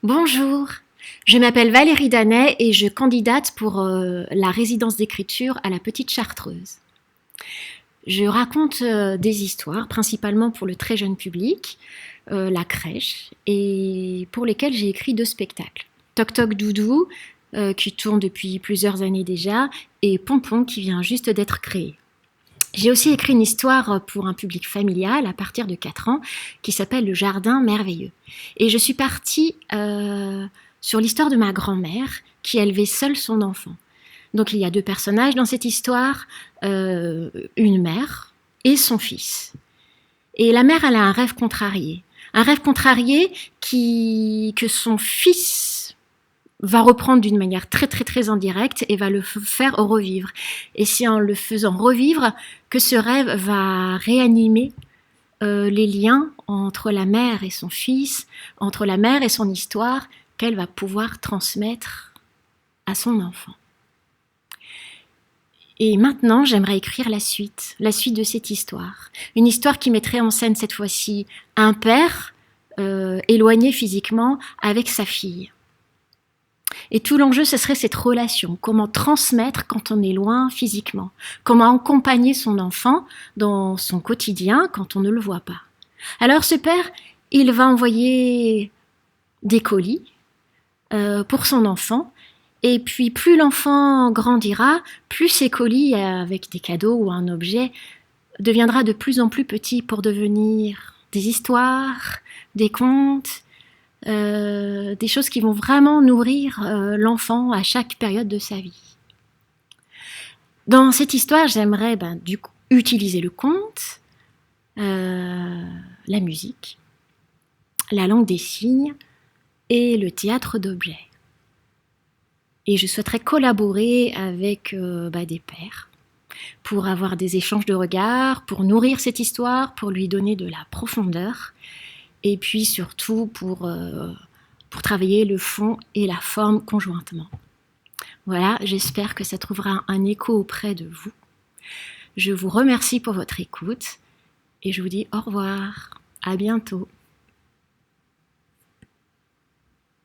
Bonjour, je m'appelle Valérie Danet et je candidate pour la résidence d'écriture à la Petite Chartreuse. Je raconte des histoires, principalement pour le très jeune public, la crèche, et pour lesquelles j'ai écrit 2 spectacles. Toc Toc Doudou, qui tourne depuis plusieurs années déjà, et Pompon, qui vient juste d'être créé. J'ai aussi écrit une histoire pour un public familial à partir de 4 ans qui s'appelle Le Jardin Merveilleux. Et je suis partie sur l'histoire de ma grand-mère qui élevait seule son enfant. Donc il y a 2 personnages dans cette histoire, une mère et son fils. Et la mère, elle a un rêve contrarié. Un rêve contrarié que son fils va reprendre d'une manière très indirecte et va le faire revivre. Et c'est en le faisant revivre que ce rêve va réanimer les liens entre la mère et son fils, entre la mère et son histoire, qu'elle va pouvoir transmettre à son enfant. Et maintenant, j'aimerais écrire la suite de cette histoire. Une histoire qui mettrait en scène cette fois-ci un père éloigné physiquement avec sa fille. Et tout l'enjeu, ce serait cette relation. Comment transmettre quand on est loin physiquement? Comment accompagner son enfant dans son quotidien quand on ne le voit pas? Alors ce père, il va envoyer des colis pour son enfant. Et puis plus l'enfant grandira, plus ces colis avec des cadeaux ou un objet deviendra de plus en plus petit pour devenir des histoires, des contes, des choses qui vont vraiment nourrir l'enfant à chaque période de sa vie. Dans cette histoire, j'aimerais du coup utiliser le conte, la musique, la langue des signes et le théâtre d'objets. Et je souhaiterais collaborer avec des pairs pour avoir des échanges de regards, pour nourrir cette histoire, pour lui donner de la profondeur. Et puis surtout pour travailler le fond et la forme conjointement. Voilà, j'espère que ça trouvera un écho auprès de vous. Je vous remercie pour votre écoute et je vous dis au revoir, à bientôt.